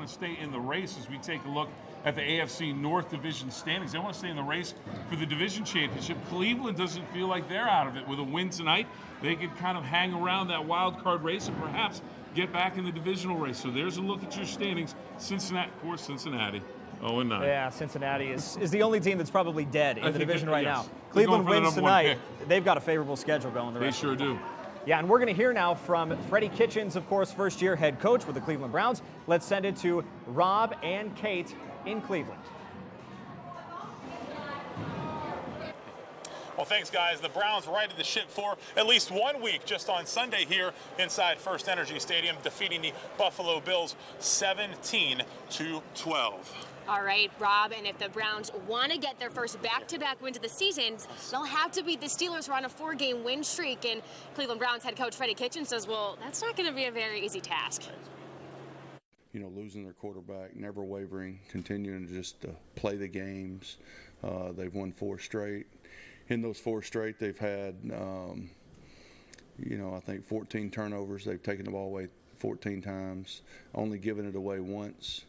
want to stay in the race as we take a look at the AFC North Division standings. They want to stay in the race for the division championship. Cleveland doesn't feel like they're out of it. With a win tonight, they could kind of hang around that wild card race and perhaps get back in the divisional race. So there's a look at your standings. Cincinnati, of course, Cincinnati, 0-9. Yeah, Cincinnati is the only team that's probably dead in the division right now. Yes. Cleveland wins tonight. They've got a favorable schedule going the rest They sure do. Yeah, and we're going to hear now from Freddie Kitchens, of course, first-year head coach with the Cleveland Browns. Let's send it to Rob and Kate in Cleveland. Well, thanks, guys. The Browns righted the ship for at least 1 week just on Sunday here inside First Energy Stadium, defeating the Buffalo Bills 17-12. All right, Rob, and if the Browns want to get their first back-to-back win to the season, they'll have to beat the Steelers, who are on a 4-game win streak. And Cleveland Browns head coach Freddie Kitchens says, well, that's not going to be a very easy task. You know, losing their quarterback, never wavering, continuing to just play the games. They've won 4 straight. In those 4 straight, they've had, I think 14 turnovers. They've taken the ball away 14 times, only given it away once.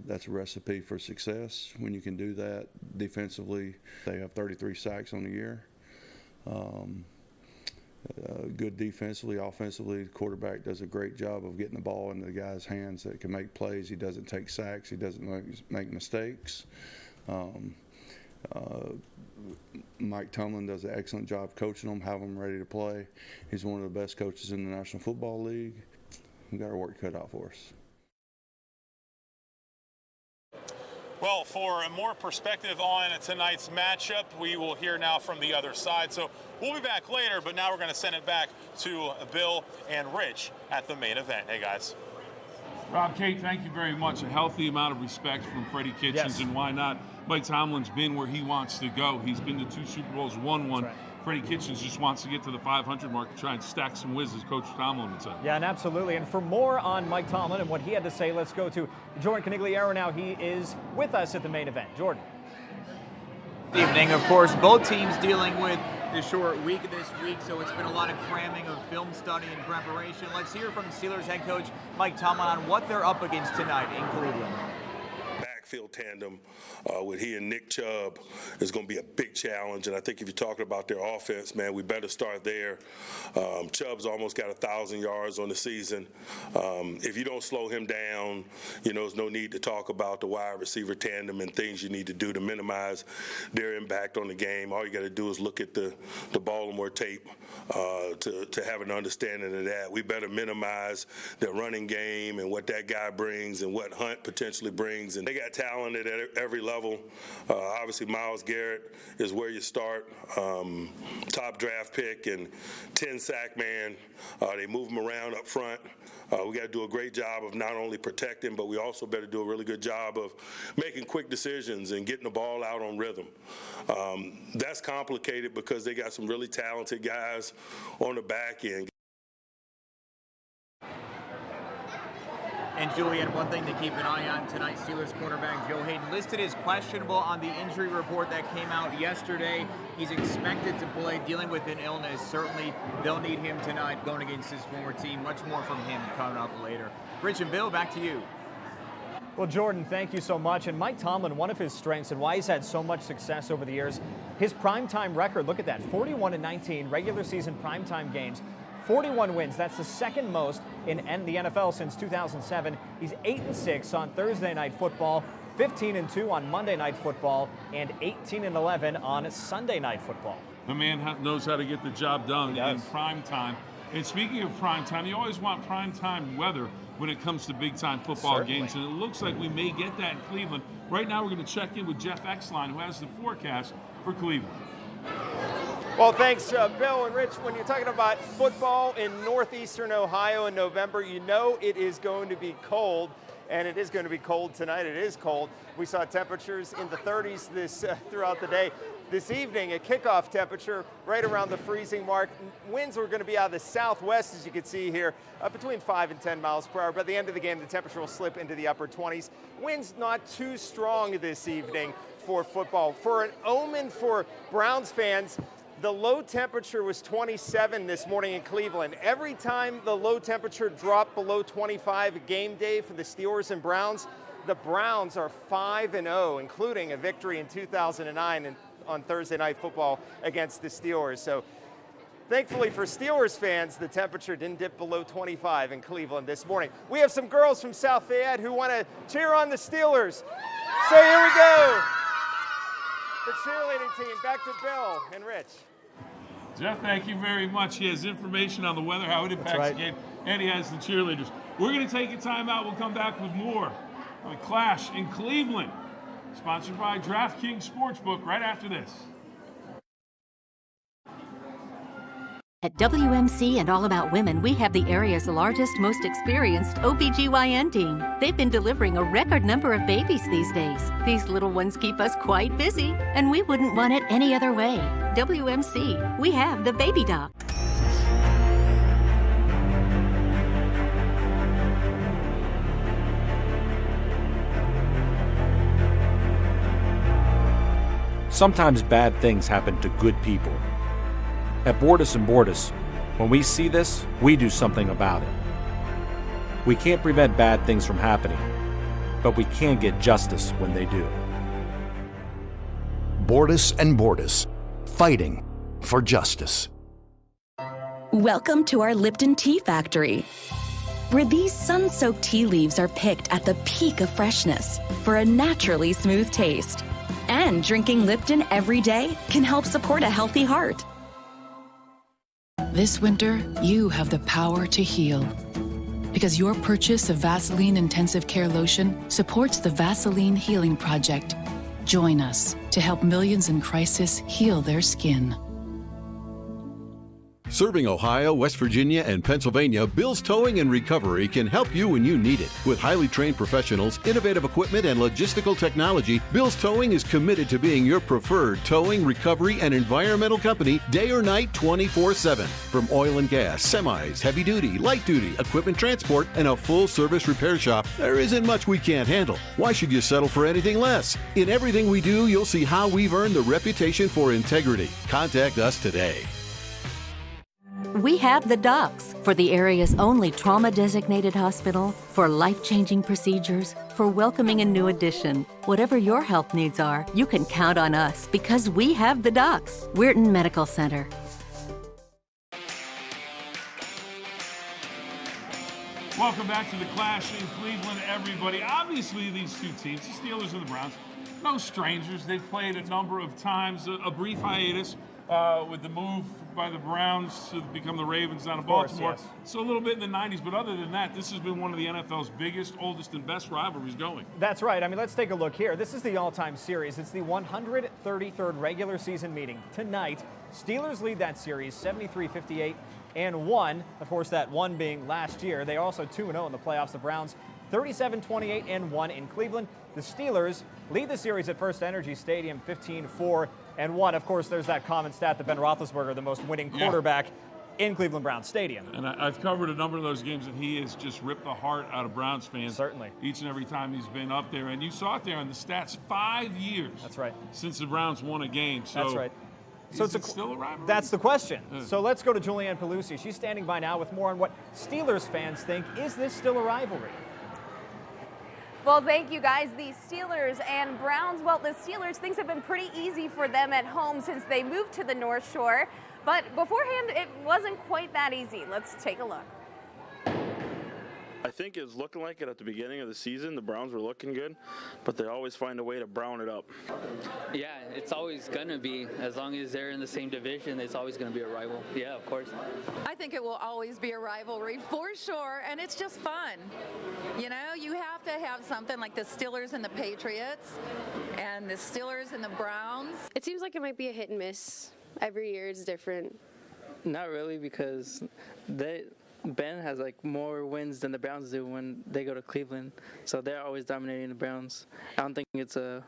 That's a recipe for success when you can do that defensively. They have 33 sacks on the year. Good defensively, offensively. The quarterback does a great job of getting the ball into the guy's hands that can make plays. He doesn't take sacks. He doesn't make mistakes. Mike Tomlin does an excellent job coaching them, have them ready to play. He's one of the best coaches in the National Football League. We've got our work cut out for us. Well, for more perspective on tonight's matchup, we will hear now from the other side. So we'll be back later, but now we're going to send it back to Bill and Rich at the main event. Hey, guys. Rob, Kate, thank you very much. A healthy amount of respect from Freddie Kitchens, Yes. and why not? Mike Tomlin's been where he wants to go. He's been to 2 Super Bowls, won one. That's right. Freddie Kitchens just wants to get to the 500 mark and try and stack some wins, as Coach Tomlin would say. Yeah, and absolutely. And for more on Mike Tomlin and what he had to say, let's go to Jordan Canigliaro now. He is with us at the main event. Jordan. Good evening. Of course, both teams dealing with the short week this week, so it's been a lot of cramming of film study and preparation. Let's hear from Steelers head coach Mike Tomlin on what they're up against tonight in Cleveland. Backfield tandem with he and Nick Chubb is going to be a big challenge, and I think if you're talking about their offense, man, we better start there. Chubb's almost got 1,000 yards on the season. If you don't slow him down, there's no need to talk about the wide receiver tandem and things you need to do to minimize their impact on the game. All you got to do is look at the Baltimore tape to have an understanding of that. We better minimize their running game and what that guy brings and what Hunt potentially brings. And they got talent at every level. Obviously, Myles Garrett is where you start. Top draft pick and 10-sack man. They move him around up front. We got to do a great job of not only protecting, but we also better do a really good job of making quick decisions and getting the ball out on rhythm. That's complicated because they got some really talented guys on the back end. And Julian, one thing to keep an eye on tonight, Steelers quarterback Joe Hayden listed as questionable on the injury report that came out yesterday. He's expected to play, dealing with an illness. Certainly, they'll need him tonight going against his former team. Much more from him coming up later. Rich and Bill, back to you. Well, Jordan, thank you so much. And Mike Tomlin, one of his strengths and why he's had so much success over the years, his primetime record, look at that, 41-19 regular season primetime games. 41 wins. That's the second most in the NFL since 2007. He's 8-6 on Thursday Night Football, 15-2 on Monday Night Football, and 18-11 on Sunday Night Football. The man knows how to get the job done in prime time. And speaking of prime time, you always want prime time weather when it comes to big-time football games, and it looks like we may get that in Cleveland. Right now, we're going to check in with Jeff Exline, who has the forecast for Cleveland. Well, thanks, Bill and Rich. When you're talking about football in northeastern Ohio in November, you know it is going to be cold, and it is going to be cold tonight. It is cold. We saw temperatures in the 30s throughout the day. This evening, a kickoff temperature right around the freezing mark. Winds were going to be out of the southwest, as you can see here, between 5 and 10 miles per hour. By the end of the game, the temperature will slip into the upper 20s. Winds not too strong this evening for football. For an omen for Browns fans, The low temperature was 27 this morning in Cleveland. Every time the low temperature dropped below 25 game day for the Steelers and Browns, the Browns are 5-0, including a victory in 2009 on Thursday Night Football against the Steelers. So thankfully for Steelers fans, the temperature didn't dip below 25 in Cleveland this morning. We have some girls from South Fayette who want to cheer on the Steelers. So here we go. The cheerleading team, back to Bill and Rich. Jeff, thank you very much. He has information on the weather, how it impacts the game, and he has the cheerleaders. We're going to take a timeout. We'll come back with more on the Clash in Cleveland, sponsored by DraftKings Sportsbook, right after this. At WMC and All About Women, we have the area's largest, most experienced OBGYN team. They've been delivering a record number of babies these days. These little ones keep us quite busy, and we wouldn't want it any other way. WMC, we have the baby doc. Sometimes bad things happen to good people. At Bordus & Bordus, when we see this, we do something about it. We can't prevent bad things from happening, but we can get justice when they do. Bordus & Bordus, fighting for justice. Welcome to our Lipton Tea Factory, where these sun-soaked tea leaves are picked at the peak of freshness for a naturally smooth taste. And drinking Lipton every day can help support a healthy heart. This winter, you have the power to heal. Because your purchase of Vaseline Intensive Care Lotion supports the Vaseline Healing Project. Join us to help millions in crisis heal their skin. Serving Ohio, West Virginia, and Pennsylvania, Bill's Towing and Recovery can help you when you need it. With highly trained professionals, innovative equipment, and logistical technology, Bill's Towing is committed to being your preferred towing, recovery, and environmental company day or night 24/7. From oil and gas, semis, heavy duty, light duty, equipment transport, and a full service repair shop, there isn't much we can't handle. Why should you settle for anything less? In everything we do, you'll see how we've earned the reputation for integrity. Contact us today. We have the docs for the area's only trauma-designated hospital, for life-changing procedures, for welcoming a new addition. Whatever your health needs are, you can count on us because we have the docs. Weirton Medical Center. Welcome back to the Clash in Cleveland, everybody. Obviously, these two teams, the Steelers and the Browns, no strangers. They've played a number of times, a brief hiatus with the move by the Browns to become the Ravens down in Baltimore. Yes. So a little bit in the 90s, but other than that, this has been one of the NFL's biggest, oldest, and best rivalries going. That's right. I mean, let's take a look here. This is the all-time series. It's the 133rd regular season meeting. Tonight, Steelers lead that series 73-58 and 1. Of course, that 1 being last year. They are also 2-0 in the playoffs. The Browns 37-28 and 1 in Cleveland. The Steelers lead the series at First Energy Stadium 15-4 and 1. Of course, there's that common stat that Ben Roethlisberger, the most winning quarterback in Cleveland Browns Stadium. And I've covered a number of those games, and he has just ripped the heart out of Browns fans. Certainly. Each and every time he's been up there. And you saw it there in the stats, 5 years. That's right. Since the Browns won a game. So that's right. So it's still a rivalry? That's the question. So let's go to Julianne Pelusi. She's standing by now with more on what Steelers fans think. Is this still a rivalry? Well, thank you, guys. The Steelers and Browns, well, the Steelers, things have been pretty easy for them at home since they moved to the North Shore. But beforehand, it wasn't quite that easy. Let's take a look. I think it was looking like it at the beginning of the season. The Browns were looking good, but they always find a way to brown it up. Yeah, it's always going to be. As long as they're in the same division, it's always going to be a rival. Yeah, of course. I think it will always be a rivalry for sure, and it's just fun. You know, you have to have something like the Steelers and the Patriots, and the Steelers and the Browns. It seems like it might be a hit and miss. Every year it's different. Not really, because Ben has like more wins than the Browns do when they go to Cleveland, so they're always dominating the Browns. I don't think it's a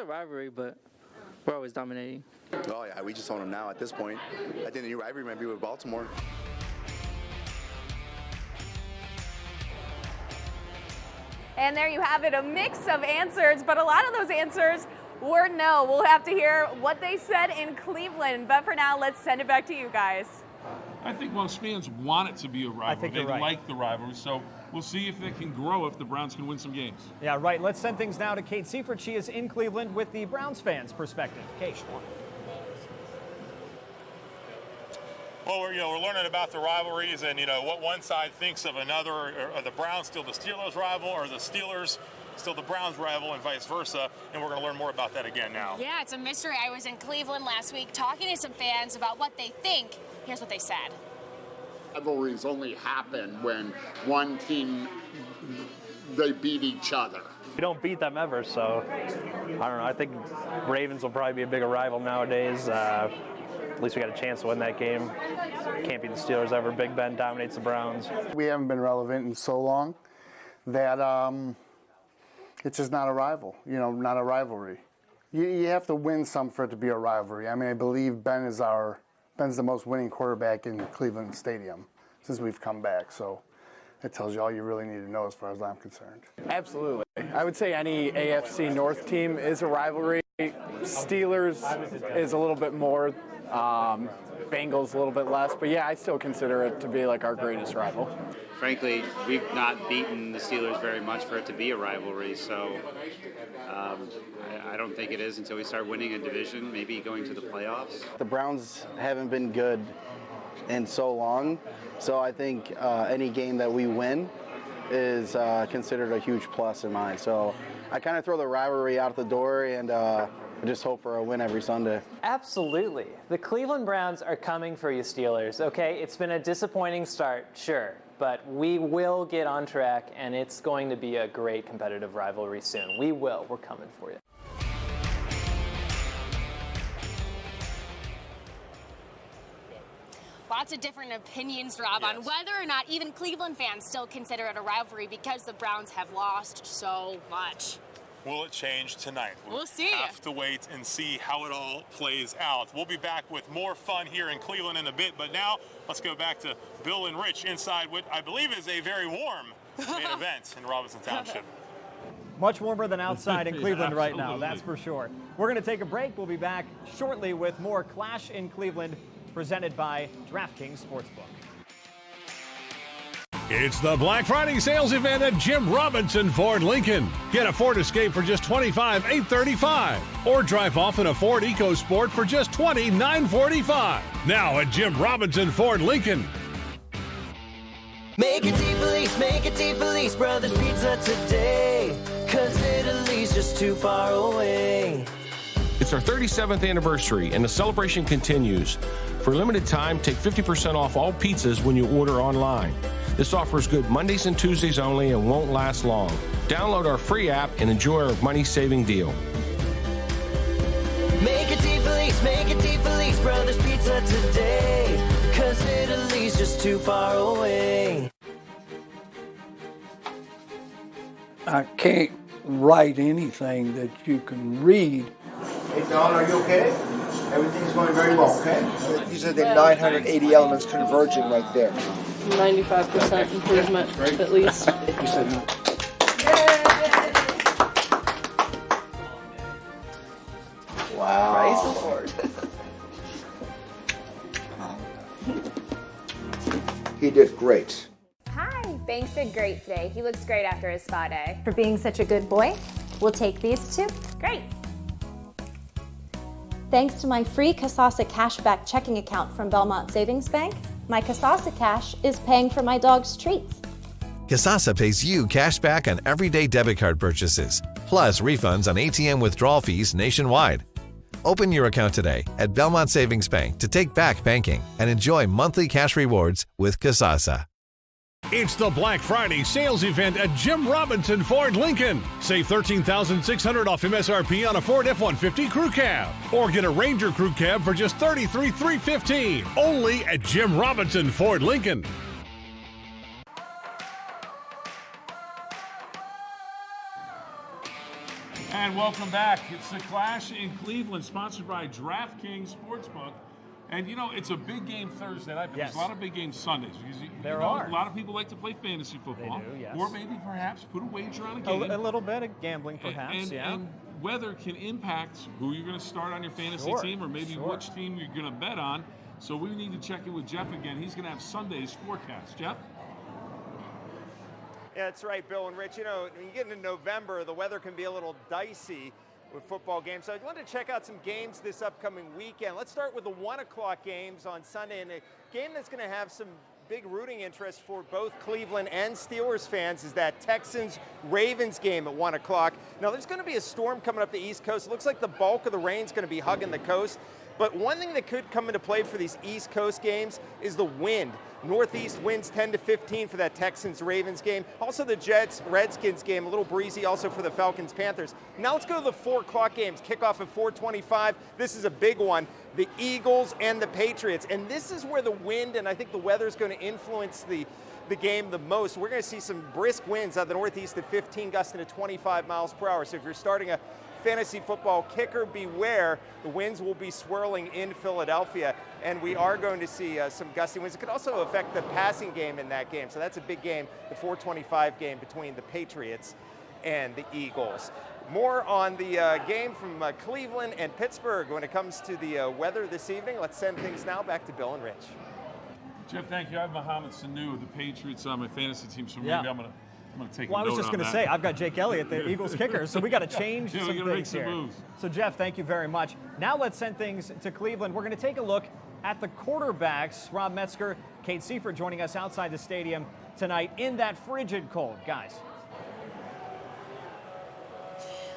rivalry, but we're always dominating. Oh yeah, we just own them now at this point. I think the new rivalry might be with Baltimore. And there you have it, a mix of answers, but a lot of those answers or no. We'll have to hear what they said in Cleveland. But for now, let's send it back to you guys. I think most fans want it to be a rivalry. They right. like the rivalry, so we'll see if they can grow if the Browns can win some games. Yeah, right. Let's send things now to Kate Seifert. She is in Cleveland with the Browns fans' perspective. Kate. Well, we're learning about the rivalries and, what one side thinks of another. Are the Browns still the Steelers' rival, or the Steelers still the Browns' rival, and vice versa? And we're going to learn more about that again now. Yeah, it's a mystery. I was in Cleveland last week talking to some fans about what they think. Here's what they said. Rivalries only happen when one team, they beat each other. We don't beat them ever, so I don't know. I think Ravens will probably be a bigger rival nowadays. At least we got a chance to win that game. Can't beat the Steelers ever. Big Ben dominates the Browns. We haven't been relevant in so long that it's just not a rival, not a rivalry. You have to win some for it to be a rivalry. I mean, I believe Ben's the most winning quarterback in Cleveland Stadium since we've come back. So that tells you all you really need to know as far as I'm concerned. Absolutely. I would say any AFC North team is a rivalry. Steelers is a little bit more. Bengals a little bit less, but yeah, I still consider it to be like our greatest rival. Frankly, we've not beaten the Steelers very much for it to be a rivalry, so I don't think it is until we start winning a division, maybe going to the playoffs. The Browns haven't been good in so long, so I think any game that we win is considered a huge plus in mine. So I kind of throw the rivalry out the door and I just hope for a win every Sunday. Absolutely. The Cleveland Browns are coming for you, Steelers, okay? It's been a disappointing start, sure, but we will get on track, and it's going to be a great competitive rivalry soon. We will. We're coming for you. Lots of different opinions, Rob, on whether or not even Cleveland fans still consider it a rivalry because the Browns have lost so much. Will it change tonight? We'll see. Have to wait and see how it all plays out. We'll be back with more fun here in Cleveland in a bit, but now let's go back to Bill and Rich inside what I believe is a very warm main event in Robinson Township. Much warmer than outside in Cleveland right now, that's for sure. We're going to take a break. We'll be back shortly with more Clash in Cleveland presented by DraftKings Sportsbook. It's the Black Friday sales event at Jim Robinson Ford Lincoln. Get a Ford Escape for just $25,835, or drive off in a Ford EcoSport for just $29,945. Now at Jim Robinson Ford Lincoln. Make it DeFelice Brothers Pizza today, 'cause Italy's just too far away. It's our 37th anniversary, and the celebration continues. For a limited time, take 50% off all pizzas when you order online. This offer is good Mondays and Tuesdays only and won't last long. Download our free app and enjoy our money-saving deal. Make it DeFelice Brothers Pizza today, 'cause Italy's just too far away. I can't write anything that you can read. Hey, Don, are you okay? Everything's going very well, okay? These are the 980 elements converging right there. 95% improvement, at least. You said no. Wow. Praise the Lord. He did great. Hi, Banks did great today. He looks great after his spa day. For being such a good boy, we'll take these two. Great. Thanks to my free Kasasa Cashback checking account from Belmont Savings Bank, my Kasasa Cash is paying for my dog's treats. Kasasa pays you cash back on everyday debit card purchases, plus refunds on ATM withdrawal fees nationwide. Open your account today at Belmont Savings Bank to take back banking and enjoy monthly cash rewards with Kasasa. It's the Black Friday sales event at Jim Robinson Ford Lincoln. Save $13,600 off MSRP on a Ford F-150 Crew Cab. Or get a Ranger Crew Cab for just $33,315. Only at Jim Robinson Ford Lincoln. And welcome back. It's the Clash in Cleveland, sponsored by DraftKings Sportsbook. And, it's a big game Thursday night, but there's a lot of big games Sundays. Because There are. A lot of people like to play fantasy football. They do, yes. Or maybe perhaps put a wager on a game. A little bit of gambling, perhaps, and weather can impact who you're going to start on your fantasy team, or maybe which team you're going to bet on. So we need to check in with Jeff again. He's going to have Sunday's forecast. Jeff? Yeah, that's right, Bill and Rich. You know, when you get into November, the weather can be a little dicey with football games. So I wanted to check out some games this upcoming weekend. Let's start with the 1 o'clock games on Sunday, and a game that's going to have some big rooting interest for both Cleveland and Steelers fans is that Texans-Ravens game at 1 o'clock. Now, there's going to be a storm coming up the East Coast. It looks like the bulk of the rain's going to be hugging the coast. But one thing that could come into play for these East Coast games is the wind. Northeast winds 10 to 15 for that Texans-Ravens game. Also the Jets-Redskins game, a little breezy also for the Falcons-Panthers. Now let's go to the 4 o'clock games. Kickoff at 4:25. This is a big one. The Eagles and the Patriots. And this is where the wind and I think the weather is going to influence the game the most. We're going to see some brisk winds out of the Northeast at 15, gusting to 25 miles per hour. So if you're starting a fantasy football kicker, beware. The winds will be swirling in Philadelphia, and we are going to see some gusty winds. It could also affect the passing game in that game, so that's a big game, the 4:25 game between the Patriots and the Eagles. More on the game from Cleveland and Pittsburgh when it comes to the weather this evening. Let's send things now back to Bill and Rich. Jeff, thank you. I have Mohamed Sanu of the Patriots on my fantasy team, so maybe I'm going to take a note on that. Well, I was just going to say, I've got Jake Elliott, the Eagles kicker, so we got to change some we gotta things make some here. moves. So, Jeff, thank you very much. Now let's send things to Cleveland. We're going to take a look at the quarterbacks. Rob Metzger, Kate Seifert joining us outside the stadium tonight in that frigid cold. Guys.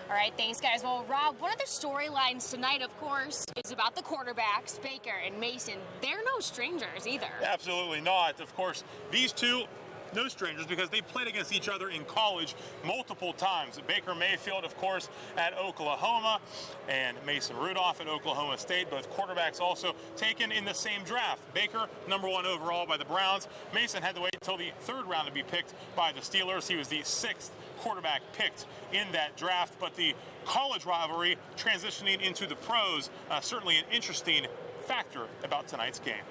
All right, thanks, guys. Well, Rob, one of the storylines tonight, of course, is about the quarterbacks, Baker and Mason. They're no strangers either. Absolutely not. Of course, these two, no strangers, because they played against each other in college multiple times. Baker Mayfield, of course, at Oklahoma, and Mason Rudolph at Oklahoma State. Both quarterbacks also taken in the same draft. Baker, #1 overall by the Browns. Mason had to wait until the 3rd round to be picked by the Steelers. He was the 6th quarterback picked in that draft, but the college rivalry transitioning into the pros, certainly an interesting factor about tonight's game.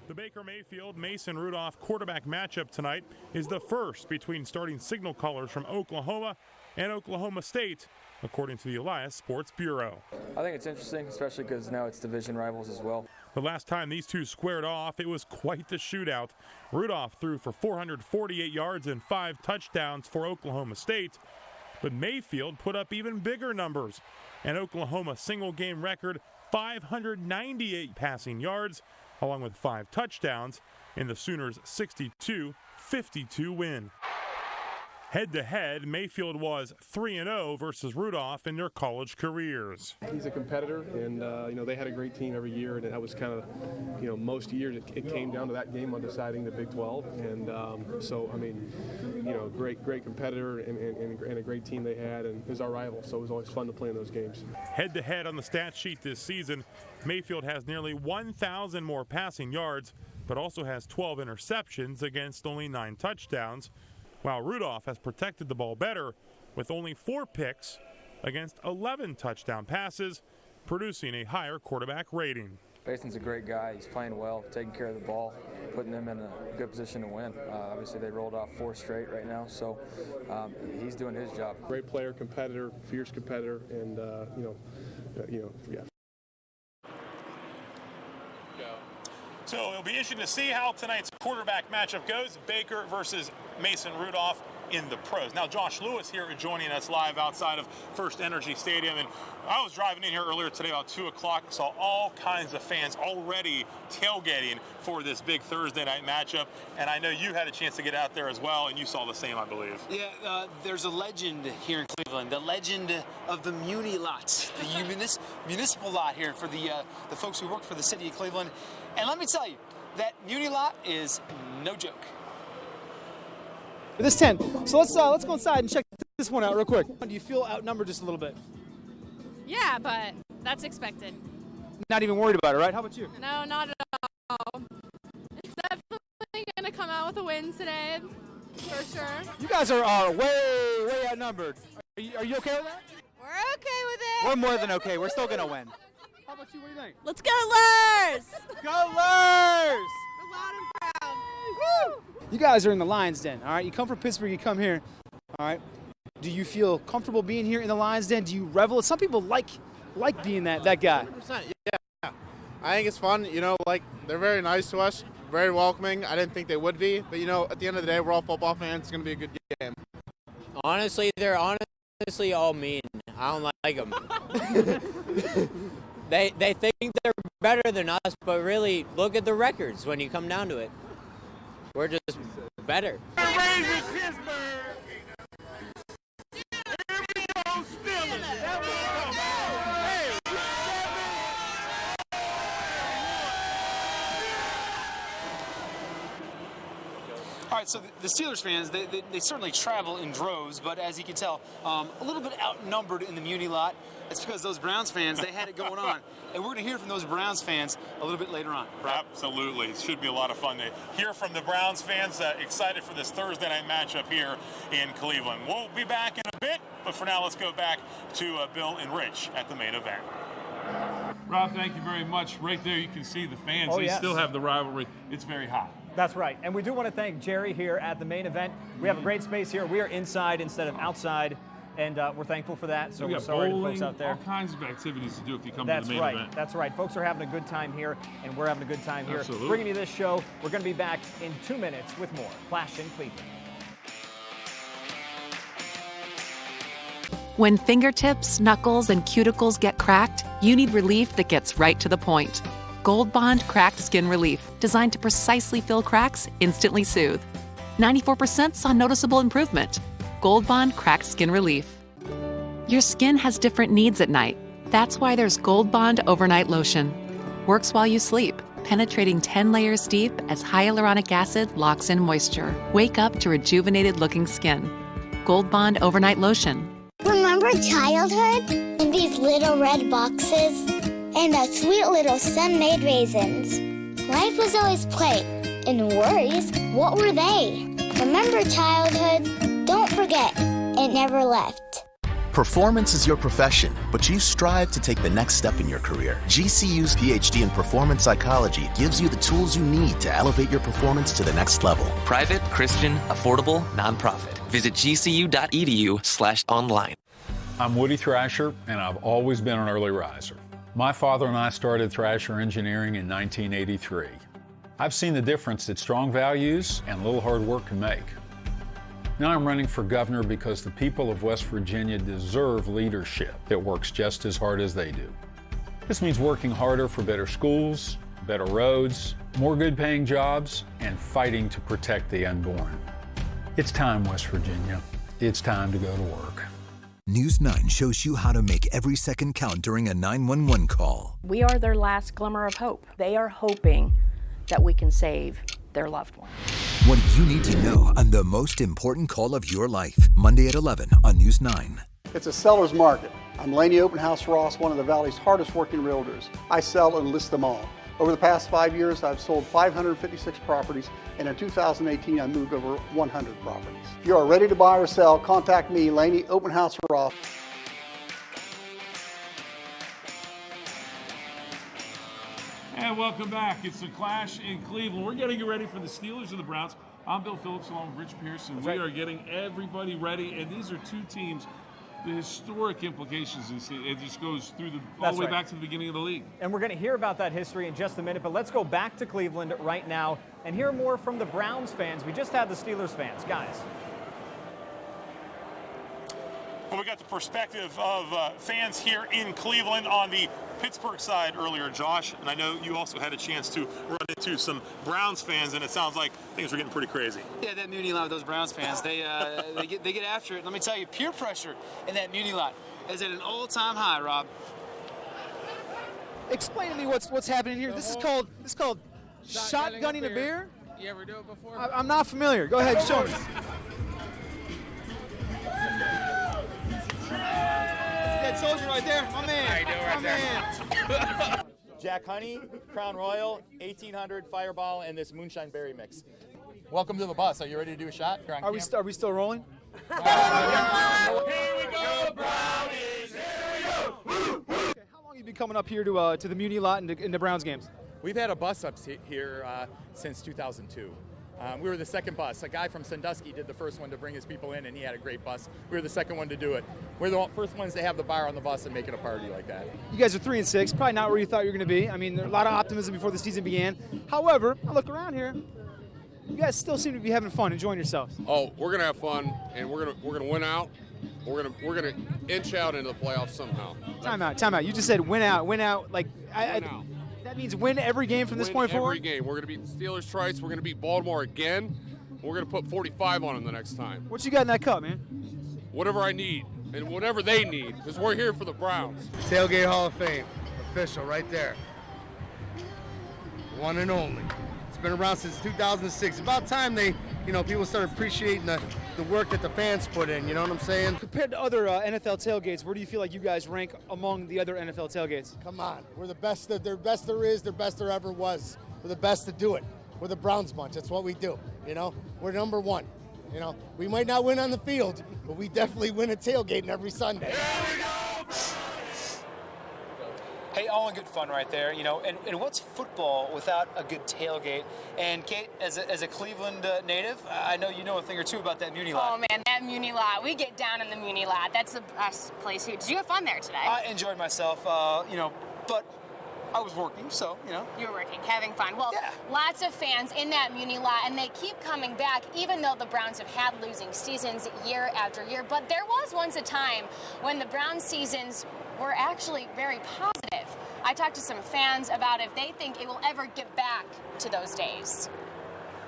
The Baker Mayfield Mason Rudolph quarterback matchup tonight is the first between starting signal callers from Oklahoma and Oklahoma State, according to the Elias Sports Bureau. I think it's interesting, especially because now it's division rivals as well. The last time these two squared off, it was quite the shootout. Rudolph threw for 448 yards and 5 touchdowns for Oklahoma State, but Mayfield put up even bigger numbers. An Oklahoma single-game record, 598 passing yards, along with 5 touchdowns in the Sooners' 62-52 win. Head-to-head, Mayfield was 3-0 versus Rudolph in their college careers. He's a competitor, and they had a great team every year, and that was kind of, most years it came down to that game on deciding the Big 12, and great competitor and a great team they had, and it was our rival, so it was always fun to play in those games. Head-to-head on the stat sheet this season, Mayfield has nearly 1,000 more passing yards, but also has 12 interceptions against only 9 touchdowns, while Rudolph has protected the ball better with only 4 picks against 11 touchdown passes, producing a higher quarterback rating. Mason's a great guy. He's playing well, taking care of the ball, putting them in a good position to win. Obviously, they rolled off 4 straight right now, so he's doing his job. Great player, competitor, fierce competitor, and, yeah. So it'll be interesting to see how tonight's quarterback matchup goes. Baker versus Mason Rudolph in the pros. Now, Josh Lewis here joining us live outside of First Energy Stadium. And I was driving in here earlier today about 2 o'clock, saw all kinds of fans already tailgating for this big Thursday night matchup. And I know you had a chance to get out there as well, and you saw the same, I believe. Yeah, there's a legend here in Cleveland, the legend of the Muni lot, the municipal lot here for the folks who work for the city of Cleveland. And let me tell you, that Muni lot is no joke. This 10. So let's go inside and check this one out real quick. Do you feel outnumbered just a little bit? Yeah, but that's expected. Not even worried about it, right? How about you? No, not at all. It's definitely going to come out with a win today, for sure. You guys are way outnumbered. Are you okay with that? We're okay with it. We're more than okay. We're still going to win. How about you? What do you think? Let's go, Lurs! Go, Lurs! We're loud and proud. Woo! You guys are in the Lions Den, all right? You come from Pittsburgh, you come here, all right? Do you feel comfortable being here in the Lions Den? Do you revel? Some people like being that guy. 100%, yeah. I think it's fun. They're very nice to us, very welcoming. I didn't think they would be, but at the end of the day, we're all football fans. It's going to be a good game. Honestly, they're all mean. I don't like them. They think they're better than us, but really, look at the records when you come down to it. We're just better. All right, so the Steelers fans, they certainly travel in droves, but as you can tell, a little bit outnumbered in the Muni lot. It's because those Browns fans, they had it going on. And we're going to hear from those Browns fans a little bit later on. Absolutely. It should be a lot of fun to hear from the Browns fans excited for this Thursday night matchup here in Cleveland. We'll be back in a bit, but for now, let's go back to Bill and Rich at the main event. Rob, thank you very much. Right there, you can see the fans. Oh, they yes. still have the rivalry. It's very hot. That's right. And we do want to thank Jerry here at the main event. We have a great space here. We are inside instead of outside, and we're thankful for that. So we we're got sorry to bowling, folks out there. all kinds of activities to do if you come That's to the main right. event. That's right. Folks are having a good time here, and we're having a good time here. Absolutely. Bringing you this show. We're going to be back in 2 minutes with more Clash in Cleveland. When fingertips, knuckles, and cuticles get cracked, you need relief that gets right to the point. Gold Bond Cracked Skin Relief, designed to precisely fill cracks, instantly soothe. 94% saw noticeable improvement. Gold Bond Cracked Skin Relief. Your skin has different needs at night. That's why there's Gold Bond Overnight Lotion. Works while you sleep, penetrating 10 layers deep as hyaluronic acid locks in moisture. Wake up to rejuvenated looking skin. Gold Bond Overnight Lotion. Remember childhood? And these little red boxes? And the sweet little sun-made raisins. Life was always play. And worries, what were they? Remember childhood? Don't forget, it never left. Performance is your profession, but you strive to take the next step in your career. GCU's PhD in Performance Psychology gives you the tools you need to elevate your performance to the next level. Private, Christian, affordable, nonprofit. Visit gcu.edu/online. I'm Woody Thrasher, and I've always been an early riser. My father and I started Thrasher Engineering in 1983. I've seen the difference that strong values and little hard work can make. Now I'm running for governor because the people of West Virginia deserve leadership that works just as hard as they do. This means working harder for better schools, better roads, more good-paying jobs, and fighting to protect the unborn. It's time, West Virginia. It's time to go to work. News 9 shows you how to make every second count during a 911 call. We are their last glimmer of hope. They are hoping that we can save their loved one. What you need to know on the most important call of your life. Monday at 11 on News 9. It's a seller's market. I'm Laney Openhouse Ross, one of the Valley's hardest working realtors. I sell and list them all. Over the past 5 years, I've sold 556 properties, and in 2018, I moved over 100 properties. If you are ready to buy or sell, contact me, Laney Openhouse Ross. And welcome back. It's the Clash in Cleveland. We're getting you ready for the Steelers and the Browns. I'm Bill Phillips along with Rich Pearson. We are getting everybody ready, and these are two teams. The historic implications, it just goes through all the way back to the beginning of the league. And we're going to hear about that history in just a minute, but let's go back to Cleveland right now and hear more from the Browns fans. We just had the Steelers fans. Guys. Well, we got the perspective of fans here in Cleveland on the Pittsburgh side earlier, Josh, and I know you also had a chance to run into some Browns fans, and it sounds like things are getting pretty crazy. Yeah, that Muni lot with those Browns fans, they get after it. Let me tell you, peer pressure in that Muni lot is at an all-time high, Rob. Explain to me what's happening here. This is called shotgunning a beer. You ever do it before? I'm not familiar. Go ahead, show me. Dead soldier right there, my man. My man. Jack Honey, Crown Royal, 1800 Fireball, and this Moonshine Berry mix. Welcome to the bus. Are you ready to do a shot? Are we still rolling? Here we go, Brownies. Here we go. Okay, how long have you been coming up here to the Muni lot in the Browns games? We've had a bus up here since 2002. We were the second bus. A guy from Sandusky did the first one to bring his people in, and he had a great bus. We were the second one to do it. We're the first ones to have the bar on the bus and make it a party like that. You guys are 3-6, probably not where you thought you were going to be. I mean, there's a lot of optimism before the season began. However, I look around here, you guys still seem to be having fun, enjoying yourselves. Oh, we're gonna have fun, and we're gonna win out. We're gonna inch out into the playoffs somehow. Time out. You just said win out. Like Win out. That means win every game from this point forward. Every game. We're gonna beat the Steelers twice. We're gonna beat Baltimore again. We're gonna put 45 on them the next time. What you got in that cup, man? Whatever I need, and whatever they need, because we're here for the Browns. Tailgate Hall of Fame, official right there. One and only. It's been around since 2006. About time people start appreciating the work that the fans put in, you know what I'm saying? Compared to other NFL tailgates, where do you feel like you guys rank among the other NFL tailgates? Come on, we're the best. They're best there is. They're best there ever was. We're the best to do it. We're the Browns bunch. That's what we do. We're number one. We might not win on the field, but we definitely win a tailgating every Sunday. Hey, all in good fun right there, and what's football without a good tailgate? And Kate, as a Cleveland native, I know you know a thing or two about that Muni Lot. Oh man, that Muni Lot. We get down in the Muni Lot. That's the best place here. Did you have fun there today? I enjoyed myself, but I was working, so, You were working, having fun. Well, lots of fans in that Muni Lot, and they keep coming back, even though the Browns have had losing seasons year after year. But there was once a time when the Browns seasons were actually very positive. I talked to some fans about if they think it will ever get back to those days.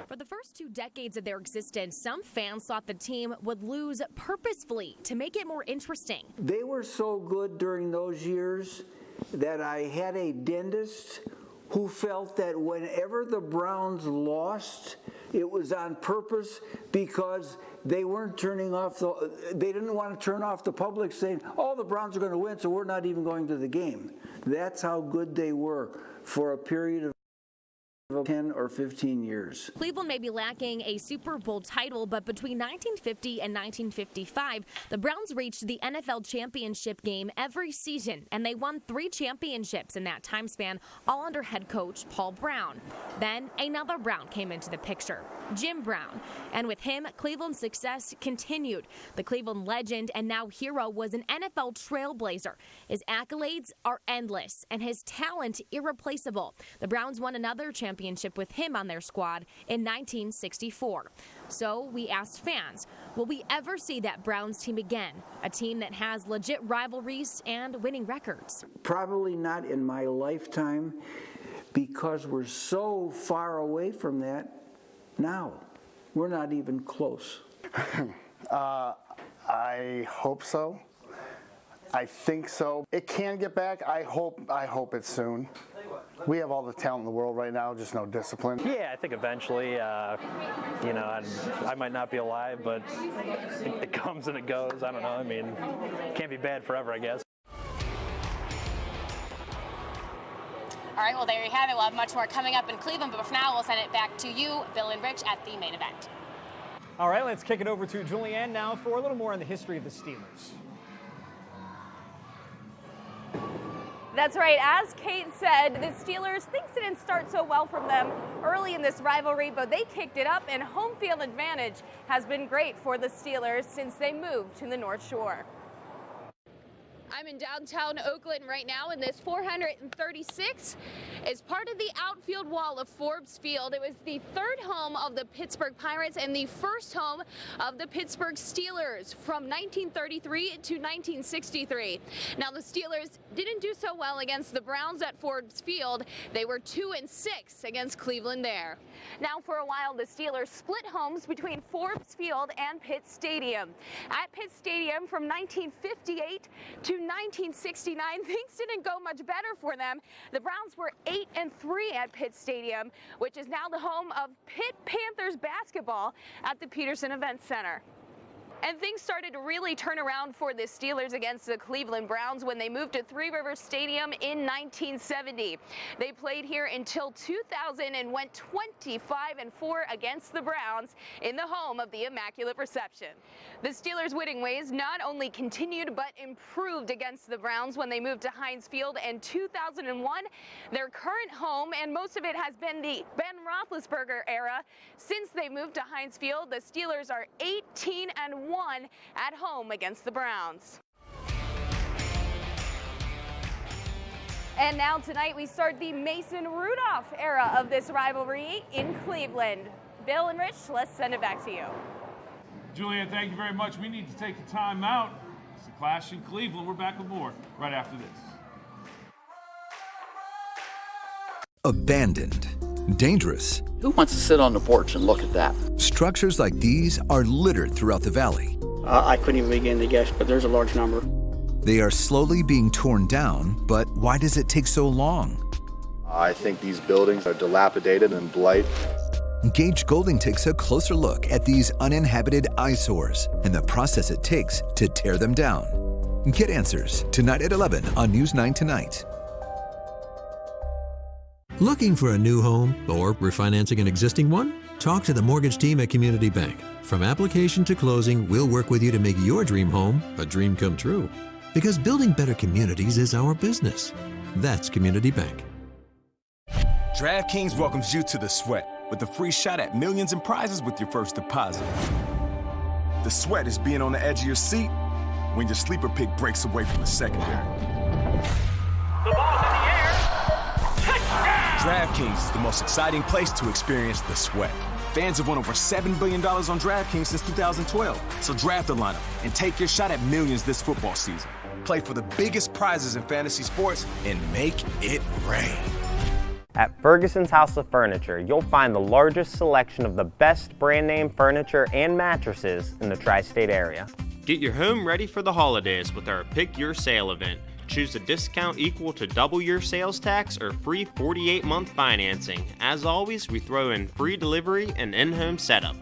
For the first 2 decades of their existence, some fans thought the team would lose purposefully to make it more interesting. They were so good during those years that I had a dentist who felt that whenever the Browns lost, it was on purpose because they weren't they didn't want to turn off the public saying, oh, the Browns are going to win, so we're not even going to the game. That's how good they were for a period of 10 or 15 years. Cleveland may be lacking a Super Bowl title, but between 1950 and 1955, the Browns reached the NFL championship game every season, and they won 3 championships in that time span, all under head coach Paul Brown. Then another Brown came into the picture, Jim Brown, and with him, Cleveland's success continued. The Cleveland legend and now hero was an NFL trailblazer. His accolades are endless, and his talent irreplaceable. The Browns won another championship with him on their squad in 1964. So we asked fans, will we ever see that Browns team again? A team that has legit rivalries and winning records. Probably not in my lifetime because we're so far away from that now. We're not even close. I hope so. I think so. It can get back. I hope it's soon. We have all the talent in the world right now, just no discipline. Yeah, I think eventually, I might not be alive, but it comes and it goes. I don't know. I mean, can't be bad forever, I guess. All right, well, there you have it. We'll have much more coming up in Cleveland, but for now, we'll send it back to you, Bill and Rich, at the main event. All right, let's kick it over to Julianne now for a little more on the history of the Steelers. That's right. As Kate said, the Steelers, things didn't start so well from them early in this rivalry, but they kicked it up, and home field advantage has been great for the Steelers since they moved to the North Shore. I'm in downtown Oakland right now, and this 436 is part of the outfield wall of Forbes Field. It was the third home of the Pittsburgh Pirates and the first home of the Pittsburgh Steelers from 1933 to 1963. Now, the Steelers didn't do so well against the Browns at Forbes Field. They were 2-6 against Cleveland there. Now, for a while, the Steelers split homes between Forbes Field and Pitt Stadium. At Pitt Stadium from 1958 to 1969, things didn't go much better for them. The Browns were 8-3 at Pitt Stadium, which is now the home of Pitt Panthers basketball at the Peterson Event Center. And things started to really turn around for the Steelers against the Cleveland Browns when they moved to Three Rivers Stadium in 1970. They played here until 2000 and went 25-4 against the Browns in the home of the Immaculate Reception. The Steelers' winning ways not only continued but improved against the Browns when they moved to Heinz Field in 2001, their current home, and most of it has been the Ben Roethlisberger era. Since they moved to Heinz Field, the Steelers are 18-1 at home against the Browns. And now tonight we start the Mason Rudolph era of this rivalry in Cleveland. Bill and Rich, let's send it back to you. Julianne, thank you very much. We need to take a time out. It's the Clash in Cleveland. We're back with more right after this. Abandoned. Dangerous. Who wants to sit on the porch and look at that? Structures like these are littered throughout the valley. I couldn't even begin to guess, but there's a large number. They are slowly being torn down, but why does it take so long? I think these buildings are dilapidated and blight. Gage Golding takes a closer look at these uninhabited eyesores and the process it takes to tear them down. Get answers tonight at 11 on News 9 Tonight. Looking for a new home or refinancing an existing one? Talk to the mortgage team at Community Bank. From application to closing, we'll work with you to make your dream home a dream come true. Because building better communities is our business. That's Community Bank. DraftKings welcomes you to the Sweat with a free shot at millions in prizes with your first deposit. The Sweat is being on the edge of your seat when your sleeper pick breaks away from the secondary. The ball's in the air. Touchdown! DraftKings is the most exciting place to experience the Sweat. Fans have won over $7 billion on DraftKings since 2012. So draft a lineup and take your shot at millions this football season. Play for the biggest prizes in fantasy sports and make it rain. At Ferguson's House of Furniture, you'll find the largest selection of the best brand name furniture and mattresses in the tri-state area. Get your home ready for the holidays with our Pick Your Sale event. Choose a discount equal to double your sales tax or free 48-month financing. As always, we throw in free delivery and in-home setup.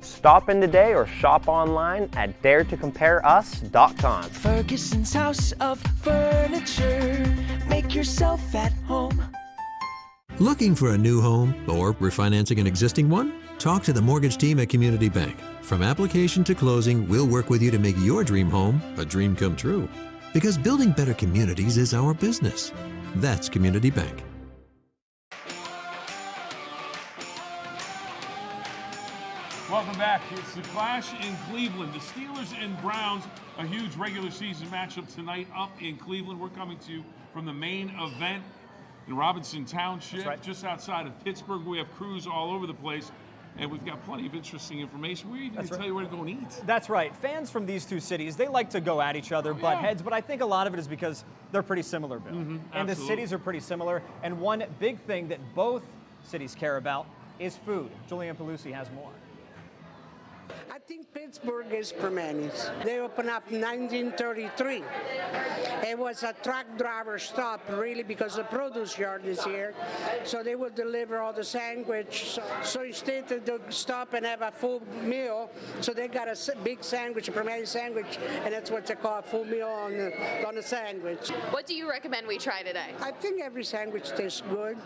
Stop in today or shop online at daretocompareus.com. Ferguson's House of Furniture. Make yourself at home. Looking for a new home or refinancing an existing one? Talk to the mortgage team at Community Bank. From application to closing, we'll work with you to make your dream home a dream come true. Because building better communities is our business. That's Community Bank. Welcome back. It's the Clash in Cleveland. The Steelers and Browns, a huge regular season matchup tonight up in Cleveland. We're coming to you from the main event in Robinson Township, just outside of Pittsburgh. We have crews all over the place, and we've got plenty of interesting information. We're even going to tell you where to go and eat. That's right. Fans from these two cities, they like to go at each other, butt heads, but I think a lot of it is because they're pretty similar, Bill. And the cities are pretty similar. And one big thing that both cities care about is food. Julianne Pelusi has more. I think Pittsburgh is Primanti's. They opened up in 1933. It was a truck driver stop, really, because the produce yard is here. So they would deliver all the sandwich. So instead to stop and have a full meal, so they got a big sandwich, a Primanti sandwich, and that's what they call a full meal on the sandwich. What do you recommend we try today? I think every sandwich tastes good.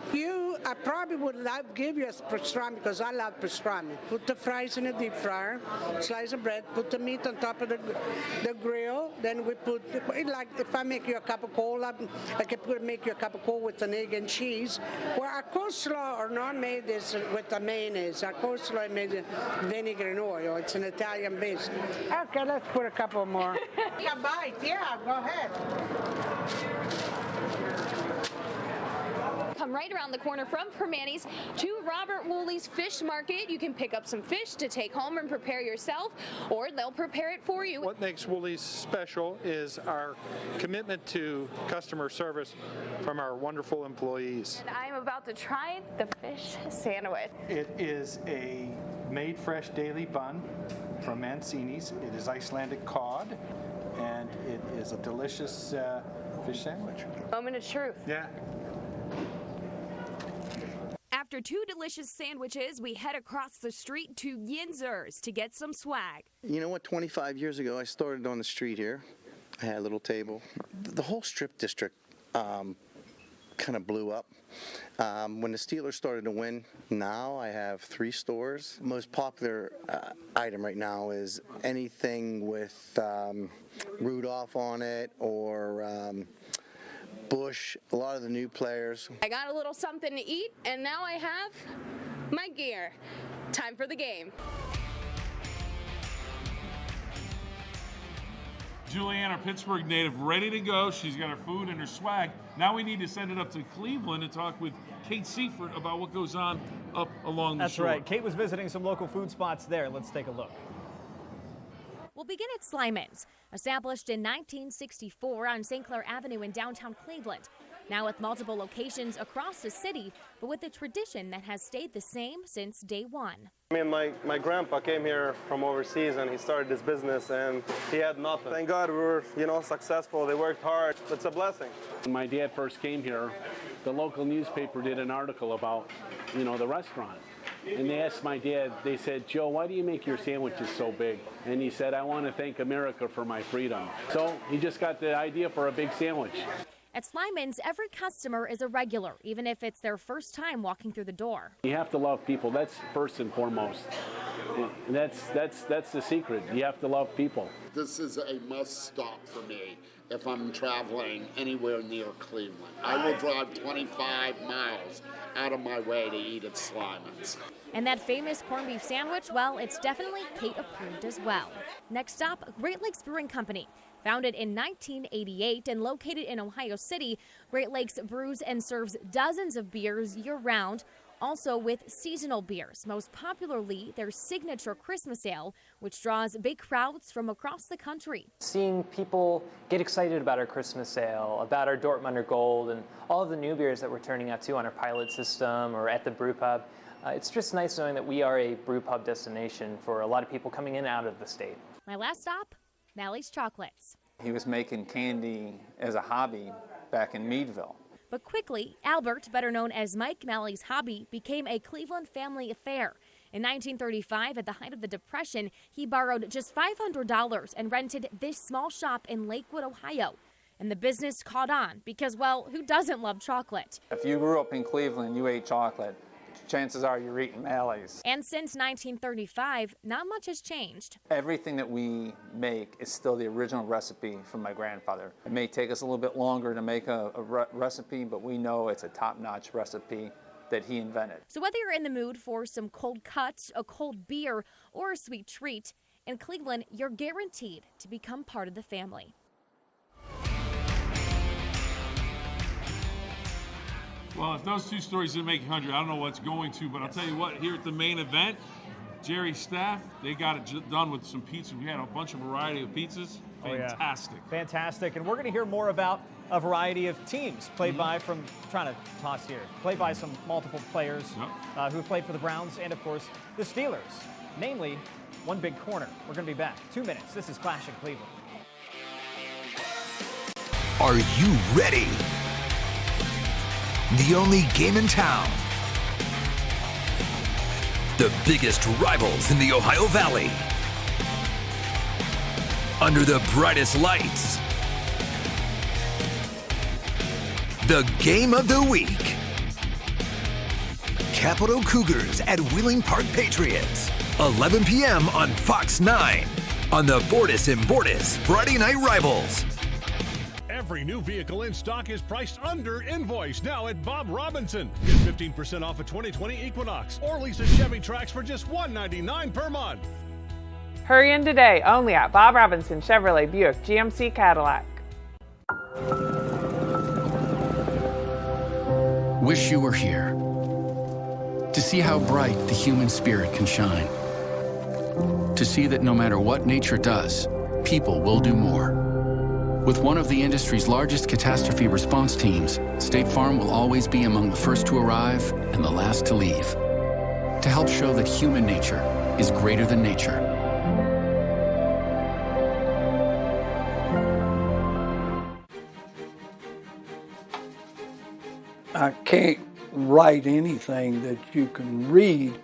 I probably would give you a pastrami because I love pastrami. Put the fries in a deep fryer. Slice of bread, put the meat on top of the grill, then we put, like if I make you a cup of cola, I can make you a cup of cola with an egg and cheese. Well, our coleslaw are not made this with the mayonnaise. Our coleslaw is made with vinegar and oil. It's an Italian base. Okay, let's put a couple more. A bite, yeah, go ahead. Come right around the corner from Primanti's to Robert Woolley's Fish Market. You can pick up some fish to take home and prepare yourself, or they'll prepare it for you. What makes Woolley's special is our commitment to customer service from our wonderful employees. And I'm about to try the fish sandwich. It is a made fresh daily bun from Mancini's. It is Icelandic cod, and it is a delicious fish sandwich. Moment of truth. Yeah. After 2 delicious sandwiches, we head across the street to Yinzer's to get some swag. You know what? 25 years ago, I started on the street here. I had a little table. The whole strip district kind of blew up. When the Steelers started to win, now I have 3 stores. Most popular item right now is anything with Rudolph on it or Bush, a lot of the new players. I got a little something to eat, and now I have my gear. Time for the game. Julianne, our Pittsburgh native, ready to go. She's got her food and her swag. Now we need to send it up to Cleveland and talk with Kate Seifert about what goes on up along the shore. That's right. Kate was visiting some local food spots there. Let's take a look. We'll begin at Slyman's, established in 1964 on St. Clair Avenue in downtown Cleveland. Now with multiple locations across the city, but with a tradition that has stayed the same since day one. I mean, my grandpa came here from overseas and he started this business and he had nothing. Thank God we were, successful. They worked hard. It's a blessing. When my dad first came here, the local newspaper did an article about, the restaurant. And they asked my dad, they said, Joe, why do you make your sandwiches so big? And he said, I want to thank America for my freedom. So he just got the idea for a big sandwich. At Slyman's, every customer is a regular, even if it's their first time walking through the door. You have to love people. That's first and foremost. And that's the secret. You have to love people. This is a must stop for me if I'm traveling anywhere near Cleveland. I will drive 25 miles out of my way to eat at Slyman's. And that famous corned beef sandwich, well, it's definitely Kate approved as well. Next stop, Great Lakes Brewing Company. Founded in 1988 and located in Ohio City, Great Lakes brews and serves dozens of beers year-round, also with seasonal beers, most popularly their signature Christmas Ale, which draws big crowds from across the country. Seeing people get excited about our Christmas Ale, about our Dortmunder Gold, and all of the new beers that we're turning out to on our pilot system or at the brew pub, it's just nice knowing that we are a brew pub destination for a lot of people coming in and out of the state. My last stop, Mally's Chocolates. He was making candy as a hobby back in Meadville. But quickly, Albert, better known as Mike Mally's hobby, became a Cleveland family affair. In 1935, at the height of the Depression, he borrowed just $500 and rented this small shop in Lakewood, Ohio. And the business caught on because, well, who doesn't love chocolate? If you grew up in Cleveland, you ate chocolate. Chances are you're eating Mally's. And since 1935, not much has changed. Everything that we make is still the original recipe from my grandfather. It may take us a little bit longer to make a recipe, but we know it's a top-notch recipe that he invented. So whether you're in the mood for some cold cuts, a cold beer, or a sweet treat, in Cleveland, you're guaranteed to become part of the family. Well, if those 2 stories didn't make you hungry, I don't know what's going to, but I'll tell you what, here at the main event, Jerry's staff, they got it done with some pizza. We had a bunch of variety of pizzas. Fantastic. Oh, yeah. Fantastic. And we're going to hear more about a variety of teams played by from, trying to toss here, played by some multiple players who played for the Browns and, of course, the Steelers, namely one big corner. We're going to be back. 2 minutes. This is Clash in Cleveland. Are you ready? The only game in town. The biggest rivals in the Ohio Valley. Under the brightest lights. The game of the week. Capital Cougars at Wheeling Park Patriots. 11 p.m. on Fox 9. On the Bordas and Bordas Friday Night Rivals. Every new vehicle in stock is priced under invoice now at Bob Robinson. Get 15% off a 2020 Equinox or lease a Chevy Trax for just $199 per month. Hurry in today, only at Bob Robinson Chevrolet Buick GMC Cadillac. Wish you were here to see how bright the human spirit can shine. To see that no matter what nature does, people will do more. With one of the industry's largest catastrophe response teams, State Farm will always be among the first to arrive and the last to leave. To help show that human nature is greater than nature. Kate, write anything that you can read.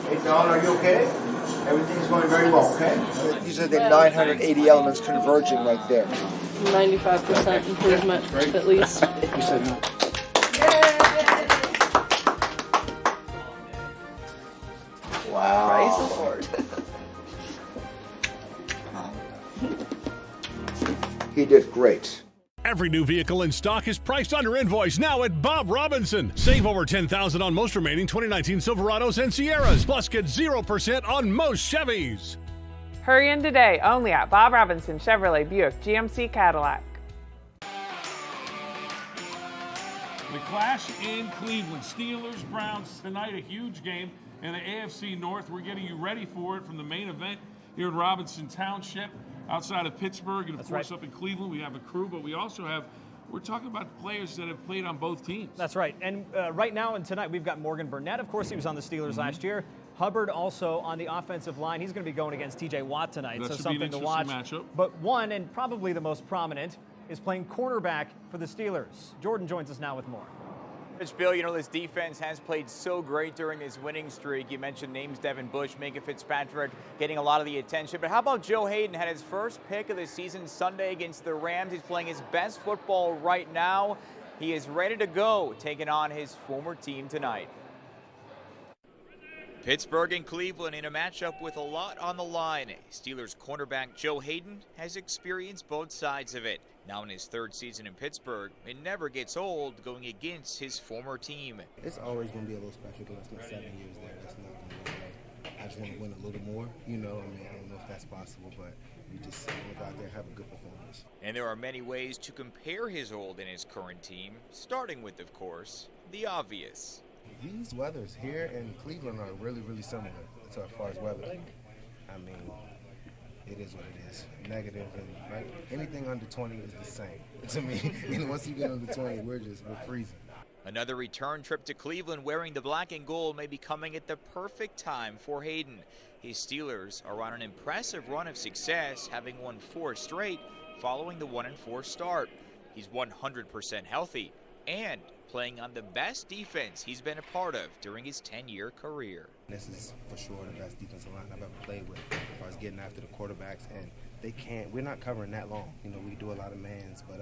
Hey, Don, are you okay? Everything's going very well, okay? These are the 980 elements converging right there. 95% improvement, at least. You said no. Wow. Praise the Lord. He did great. Every new vehicle in stock is priced under invoice now at Bob Robinson. Save over $10,000 on most remaining 2019 Silverados and Sierras, plus get 0% on most Chevys. Hurry in today, only at Bob Robinson Chevrolet Buick GMC Cadillac. The clash in Cleveland. Steelers, Browns tonight, a huge game in the AFC North. We're getting you ready for it from the main event here in Robinson Township, outside of Pittsburgh, and of course up in Cleveland. We have a crew, but we also have, we're talking about players that have played on both teams. That's right. And right now and tonight, we've got Morgan Burnett. Of course, he was on the Steelers last year. Hubbard also on the offensive line. He's going to be going against TJ Watt tonight, That so should something be an to watch. interesting matchup. But one, and probably the most prominent, is playing cornerback for the Steelers. Jordan joins us now with more. Bill, you know, this defense has played so great during this winning streak. You mentioned names Devin Bush, Minka Fitzpatrick getting a lot of the attention. But how about Joe Hayden? Had his first pick of the season Sunday against the Rams. He's playing his best football right now. He is ready to go, taking on his former team tonight. Pittsburgh and Cleveland in a matchup with a lot on the line. Steelers cornerback Joe Hayden has experienced both sides of it. Now in his third season in Pittsburgh, it never gets old going against his former team. It's always going to be a little special because I spent 7 years there. That's not going to be right. I just want to win a little more. You know, I mean, I don't know if that's possible, but we just want to go out there and have a good performance. And there are many ways to compare his old and his current team, starting with, of course, the obvious. These weathers here in Cleveland are really, really similar as far as weather. I mean, it is what it is. Negative and right, anything under 20 is the same to me. And once you get under 20, we're freezing. Another return trip to Cleveland wearing the black and gold may be coming at the perfect time for Hayden. His Steelers are on an impressive run of success, having won 4 straight following the 1-4 start. He's 100% healthy and playing on the best defense he's been a part of during his 10-year career. This is for sure the best defensive line I've ever played with as far as getting after the quarterbacks, and we're not covering that long. You know, we do a lot of mans, but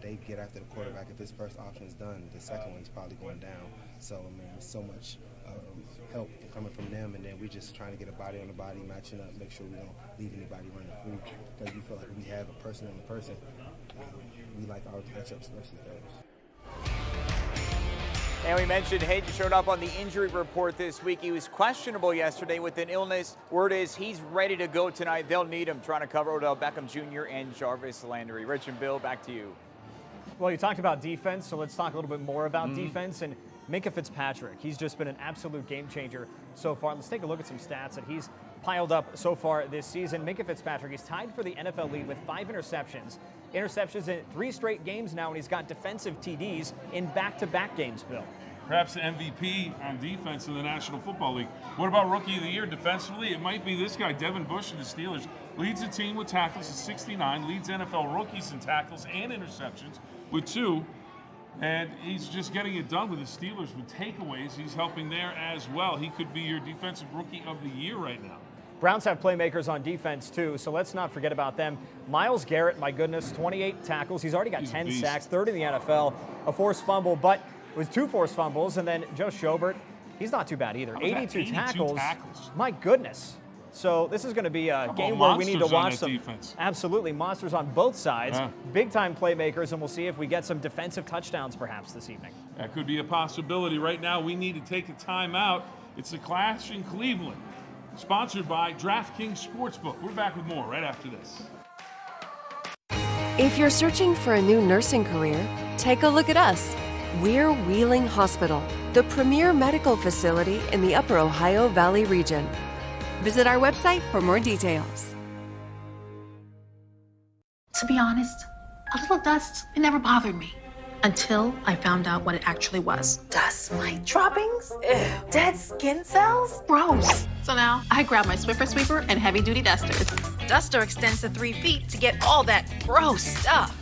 they get after the quarterback. If his first option is done, the second one's probably going down. So, I mean, there's so much help coming from them, and then we just trying to get a body on the body, matching up, make sure we don't leave anybody running free, because we feel like we have a person on the person. We like our matchups versus theirs. And we mentioned Hayden showed up on the injury report this week. He was questionable yesterday with an illness. Word is he's ready to go tonight. They'll need him trying to cover Odell Beckham Jr. and Jarvis Landry. Rich and Bill, back to you. Well, you talked about defense, so let's talk a little bit more about defense. And Minka Fitzpatrick, he's just been an absolute game changer so far. Let's take a look at some stats that he's piled up so far this season. Minka Fitzpatrick, he's tied for the NFL lead with 5 interceptions. Interceptions in 3 straight games now, and he's got defensive TDs in back-to-back games, Bill. Perhaps the MVP on defense in the National Football League. What about Rookie of the Year defensively? It might be this guy, Devin Bush of the Steelers. Leads the team with tackles at 69, leads NFL rookies in tackles and interceptions with 2. And he's just getting it done with the Steelers with takeaways. He's helping there as well. He could be your defensive Rookie of the Year right now. Browns have playmakers on defense, too, so let's not forget about them. Myles Garrett, my goodness, 28 tackles. He's already got 10 sacks, 3rd in the NFL, a forced fumble, but with 2 forced fumbles. And then Joe Schobert, he's not too bad either. 82 tackles. My goodness. So this is going to be a game where we need to watch some defense. Absolutely, monsters on both sides. Big-time playmakers, and we'll see if we get some defensive touchdowns perhaps this evening. That could be a possibility. Right now, we need to take a timeout. It's the clash in Cleveland, sponsored by DraftKings Sportsbook. We're back with more right after this. If you're searching for a new nursing career, take a look at us. We're Wheeling Hospital, the premier medical facility in the Upper Ohio Valley region. Visit our website for more details. To be honest, a little dust, it never bothered me. Until I found out what it actually was. Dust mite droppings? Ew. Dead skin cells? Gross. So now I grab my Swiffer Sweeper and heavy duty dusters. Duster extends to 3 feet to get all that gross stuff.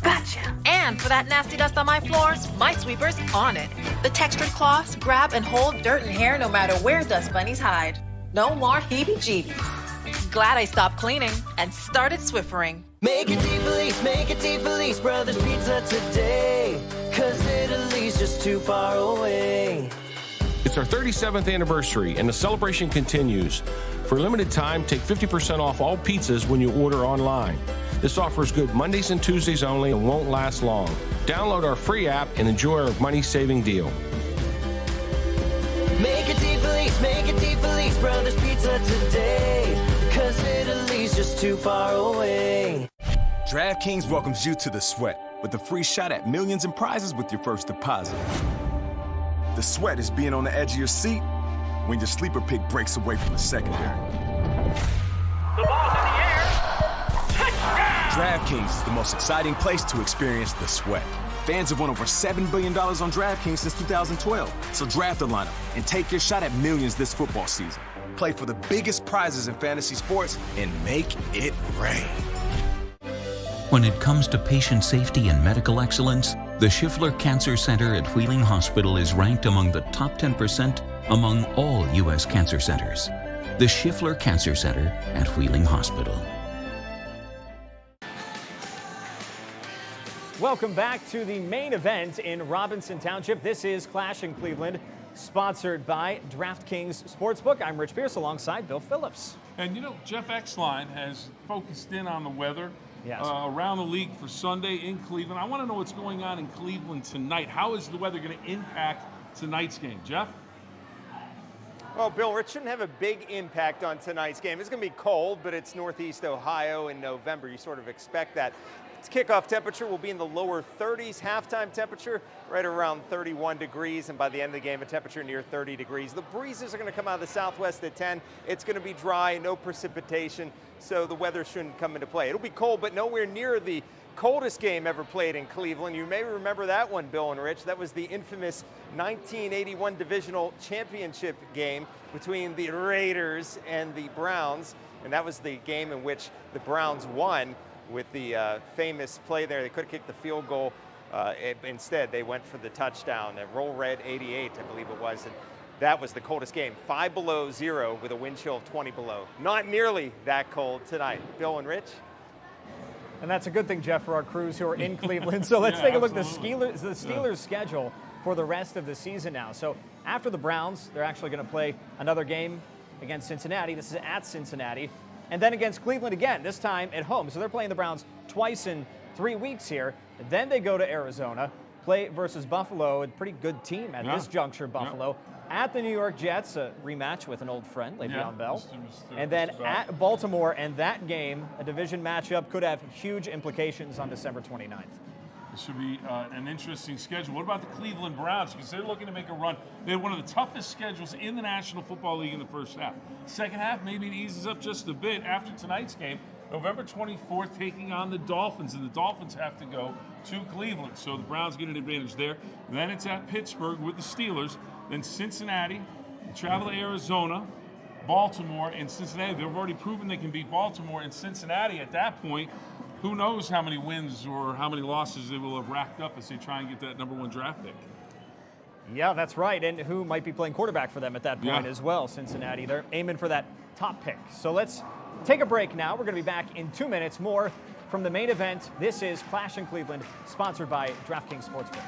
Gotcha. And for that nasty dust on my floors, my sweeper's on it. The textured cloths grab and hold dirt and hair no matter where dust bunnies hide. No more heebie-jeebies. Glad I stopped cleaning and started Swiffering. Make it DeFelice, make it DeFelice Brothers Pizza today. 'Cause Italy's just too far away. It's our 37th anniversary, and the celebration continues. For a limited time, take 50% off all pizzas when you order online. This offer is good Mondays and Tuesdays only and won't last long. Download our free app and enjoy our money-saving deal. Make it DeFelice Brothers Pizza today. 'Cause Italy's just too far away. DraftKings welcomes you to the Sweat with a free shot at millions in prizes with your first deposit. The Sweat is being on the edge of your seat when your sleeper pick breaks away from the secondary. The ball's in the air. Touchdown! DraftKings is the most exciting place to experience the Sweat. Fans have won over $7 billion on DraftKings since 2012. So draft a lineup and take your shot at millions this football season. Play for the biggest prizes in fantasy sports and make it rain. When it comes to patient safety and medical excellence, the Schiffler Cancer Center at Wheeling Hospital is ranked among the top 10% among all U.S. cancer centers. The Schiffler Cancer Center at Wheeling Hospital. Welcome back to the main event in Robinson Township. This is Clash in Cleveland, sponsored by DraftKings Sportsbook. I'm Rich Pierce alongside Bill Phillips. And you know, Jeff Exline has focused in on the weather around the league for Sunday in Cleveland. I want to know what's going on in Cleveland tonight. How is the weather going to impact tonight's game? Jeff? Well, Bill, it shouldn't have a big impact on tonight's game. It's going to be cold, but it's Northeast Ohio in November. You sort of expect that. Its kickoff temperature will be in the lower 30s. Halftime temperature right around 31 degrees. And by the end of the game, a temperature near 30 degrees. The breezes are going to come out of the southwest at 10. It's going to be dry, no precipitation, so the weather shouldn't come into play. It'll be cold, but nowhere near the coldest game ever played in Cleveland. You may remember that one, Bill and Rich. That was the infamous 1981 divisional championship game between the Raiders and the Browns. And that was the game in which the Browns won with the famous play there. They could have kicked the field goal. Instead, they went for the touchdown. Roll Red 88, I believe it was. And that was the coldest game. 5 below zero with a wind chill of 20 below. Not nearly that cold tonight. Bill and Rich? And that's a good thing, Jeff, for our crews who are in Cleveland. So let's take a look at the Steelers' schedule for the rest of the season now. So after the Browns, they're actually going to play another game against Cincinnati. This is at Cincinnati. And then against Cleveland again, this time at home. So they're playing the Browns twice in 3 weeks here. Then they go to Arizona, play versus Buffalo, a pretty good team at this juncture, Buffalo. At the New York Jets, a rematch with an old friend, Le'Veon Bell. And then at Baltimore, and that game, a division matchup, could have huge implications on December 29th. It should be an interesting schedule. What about the Cleveland Browns? Because they're looking to make a run. They had one of the toughest schedules in the National Football League in the first half. Second half, maybe it eases up just a bit after tonight's game. November 24th, taking on the Dolphins, and the Dolphins have to go to Cleveland. So the Browns get an advantage there. Then it's at Pittsburgh with the Steelers. Then Cincinnati, they travel to Arizona, Baltimore, and Cincinnati. They've already proven they can beat Baltimore and Cincinnati. At that point, who knows how many wins or how many losses they will have racked up as they try and get that #1 draft pick. Yeah, that's right. And who might be playing quarterback for them at that point as well, Cincinnati. They're aiming for that top pick. So let's take a break now. We're going to be back in 2 minutes. More from the main event. This is Clash in Cleveland, sponsored by DraftKings Sportsbook.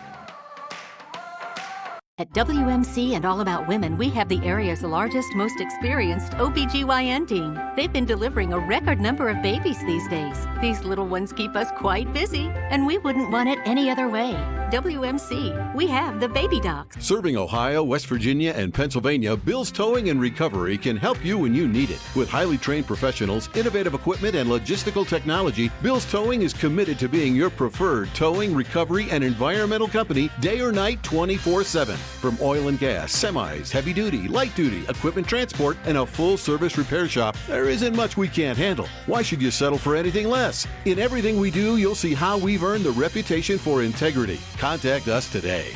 At WMC and All About Women, we have the area's largest, most experienced OBGYN team. They've been delivering a record number of babies these days. These little ones keep us quite busy, and we wouldn't want it any other way. WMC, we have the baby docs. Serving Ohio, West Virginia, and Pennsylvania, Bill's Towing and Recovery can help you when you need it. With highly trained professionals, innovative equipment, and logistical technology, Bill's Towing is committed to being your preferred towing, recovery, and environmental company day or night 24/7. From oil and gas, semis, heavy duty, light duty, equipment transport, and a full service repair shop, there isn't much we can't handle. Why should you settle for anything less? In everything we do, you'll see how we've earned the reputation for integrity. Contact us today.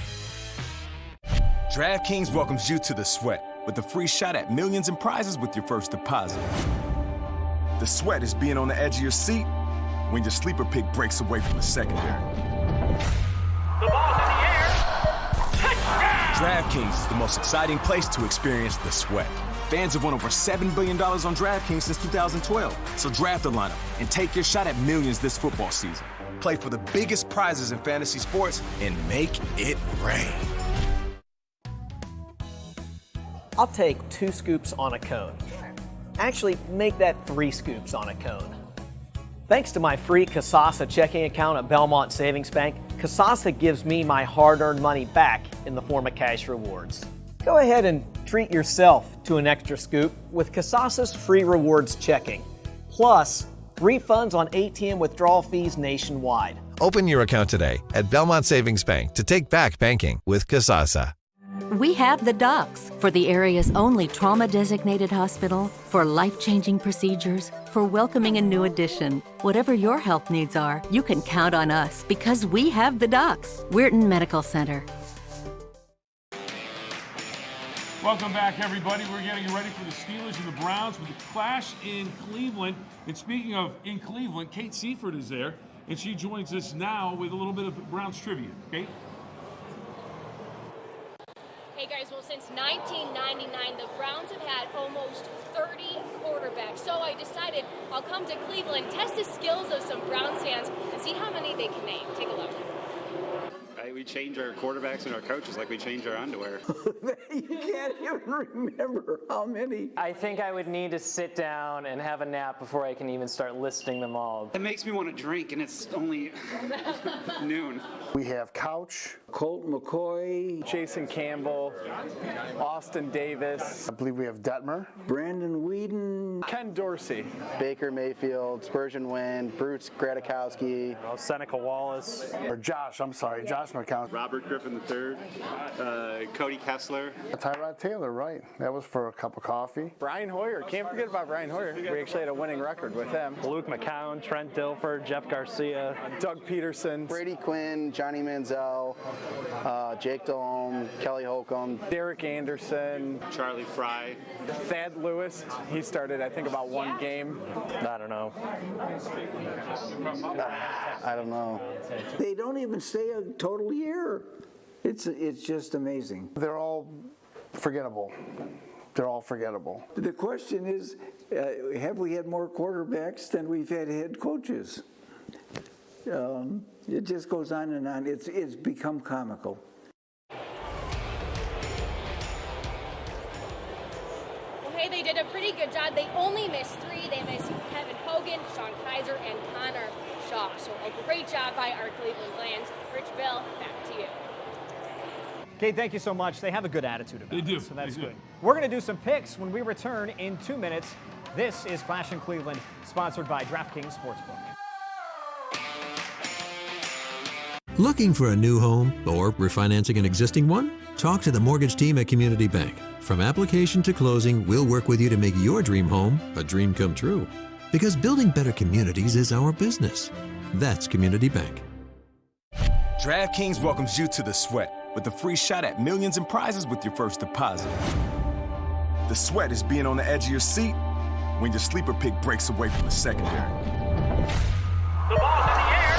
DraftKings welcomes you to the Sweat with a free shot at millions in prizes with your first deposit. The Sweat is being on the edge of your seat when your sleeper pick breaks away from the secondary. The ball's in the air. Touchdown! DraftKings is the most exciting place to experience the sweat. Fans have won over $7 billion on DraftKings since 2012. So draft a lineup and take your shot at millions this football season. Play for the biggest prizes in fantasy sports and make it rain. I'll take 2 scoops on a cone. Actually, make that 3 scoops on a cone. Thanks to my free Kasasa checking account at Belmont Savings Bank, Kasasa gives me my hard-earned money back in the form of cash rewards. Go ahead and treat yourself to an extra scoop with Kasasa's free rewards checking. Plus, refunds on ATM withdrawal fees nationwide. Open your account today at Belmont Savings Bank to take back banking with Kasasa. We have the docs for the area's only trauma-designated hospital, for life-changing procedures, for welcoming a new addition. Whatever your health needs are, you can count on us because we have the docs. Weirton Medical Center. Welcome back, everybody. We're getting ready for the Steelers and the Browns with the clash in Cleveland. And speaking of in Cleveland, Kate Seifert is there, and she joins us now with a little bit of Browns trivia. Kate? Hey guys, well, since 1999, the Browns have had almost 30 quarterbacks. So I decided I'll come to Cleveland, test the skills of some Browns fans, and see how many they can name. Take a look. Right, we change our quarterbacks and our coaches like we change our underwear. You can't even remember how many. I think I would need to sit down and have a nap before I can even start listing them all. It makes me want to drink, and it's only noon. We have Couch, Colt McCoy, Jason Campbell, Austin Davis. I believe we have Detmer, Brandon Whedon, Ken Dorsey, Baker Mayfield, Spurgeon Wynn, Bruce Gradikowski, Seneca Wallace, or Josh McCown, Robert Griffin III, Cody Kessler, Tyrod Taylor, right? That was for a cup of coffee. Brian Hoyer, can't forget about Brian Hoyer. We actually had a winning record with him. Luke McCown, Trent Dilfer, Jeff Garcia, Doug Peterson, Brady Quinn, Johnny Manziel, Jake Delhomme, Kelly Holcomb, Derek Anderson, Charlie Fry, Thad Lewis. He started, I think, about one game. I don't know. I don't know. They don't even say a total year. It's just amazing. They're all forgettable. They're all forgettable. The question is, have we had more quarterbacks than we've had head coaches? It just goes on and on. It's become comical. Well, hey, they did a pretty good job. They only missed 3. They missed Kevin Hogan, Sean Kaiser, and Connor Shaw. So a great job by our Cleveland Lions. Rich Bill, back to you. Kate, thank you so much. They have a good attitude about it. They do. So that's They do. good. We're going to do some picks when we return in 2 minutes. This is Clash in Cleveland, sponsored by DraftKings Sportsbook. Looking for a new home or refinancing an existing one? Talk to the mortgage team at Community Bank. From application to closing, we'll work with you to make your dream home a dream come true. Because building better communities is our business. That's Community Bank. DraftKings welcomes you to the sweat with a free shot at millions in prizes with your first deposit. The sweat is being on the edge of your seat when your sleeper pick breaks away from the secondary. The ball's in the air.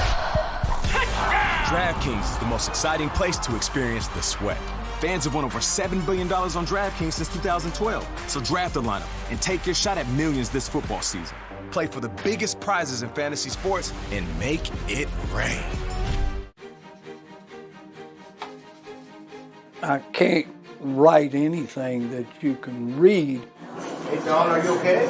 Touchdown! DraftKings is the most exciting place to experience the sweat. Fans have won over $7 billion on DraftKings since 2012. So draft a lineup and take your shot at millions this football season. Play for the biggest prizes in fantasy sports and make it rain. I can't write anything that you can read. Hey, Don, are you okay?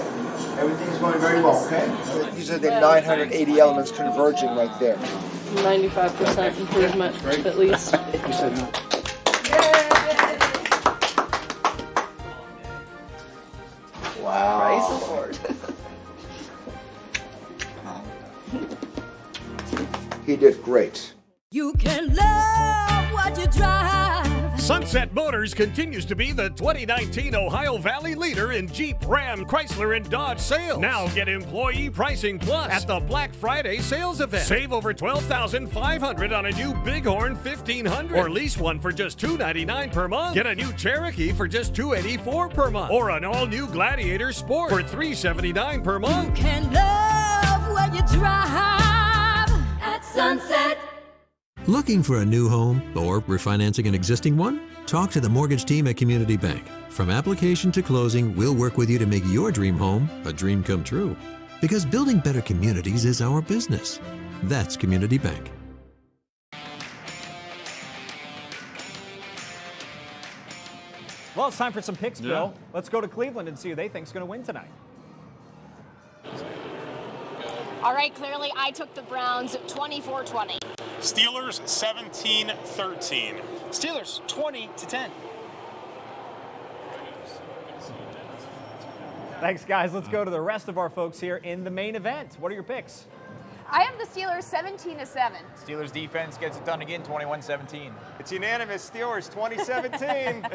Everything's going very well, okay? These are the 980 elements converging right there. 95% improvement, at least. You said no. Wow. Praise the Lord. He did great. You can love what you drive. Sunset Motors continues to be the 2019 Ohio Valley leader in Jeep, Ram, Chrysler, and Dodge sales. Now get employee pricing plus at the Black Friday sales event. Save over $12,500 on a new Bighorn 1500, or lease one for just $299 per month. Get a new Cherokee for just $284 per month, or an all-new Gladiator Sport for $379 per month. You can love what you drive. Looking for a new home or refinancing an existing one? Talk to the mortgage team at Community Bank. From application to closing, we'll work with you to make your dream home a dream come true. Because building better communities is our business. That's Community Bank. Well, it's time for some picks, Bill. Let's go to Cleveland and see who they think is going to win tonight. All right, clearly I took the Browns 24-20. Steelers 17-13. Steelers 20-10. Thanks, guys. Let's go to the rest of our folks here in the main event. What are your picks? I have the Steelers 17-7. Steelers defense gets it done again, 21-17. It's unanimous. Steelers 2017.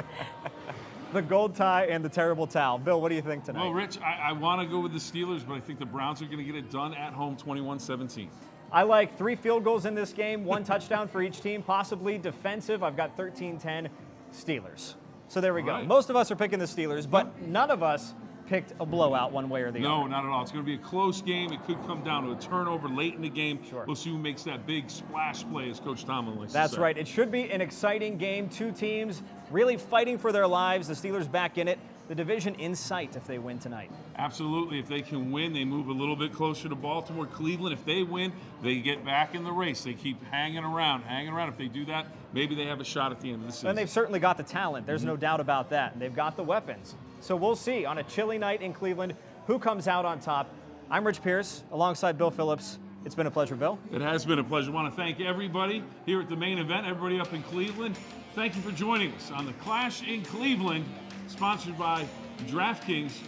The gold tie and the terrible towel. Bill, what do you think tonight? Well, Rich, I want to go with the Steelers, but I think the Browns are going to get it done at home 21-17. I like 3 field goals in this game, 1 touchdown for each team, possibly defensive. I've got 13-10 Steelers. So there we go. Right. Most of us are picking the Steelers, but none of us picked a blowout one way or the other. No, not at all. It's going to be a close game. It could come down to a turnover late in the game. Sure. We'll see who makes that big splash play, as Coach Tomlin likes to say. That's right. It should be an exciting game. 2 teams really fighting for their lives. The Steelers back in it. The division in sight if they win tonight. Absolutely. If they can win, they move a little bit closer to Baltimore. Cleveland, if they win, they get back in the race. They keep hanging around. If they do that, maybe they have a shot at the end of the season. And they've certainly got the talent. There's no doubt about that. And they've got the weapons. So we'll see on a chilly night in Cleveland who comes out on top. I'm Rich Pierce alongside Bill Phillips. It's been a pleasure, Bill. It has been a pleasure. I want to thank everybody here at the main event, everybody up in Cleveland. Thank you for joining us on the Clash in Cleveland, sponsored by DraftKings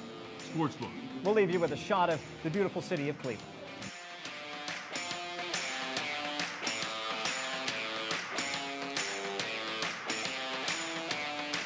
Sportsbook. We'll leave you with a shot of the beautiful city of Cleveland.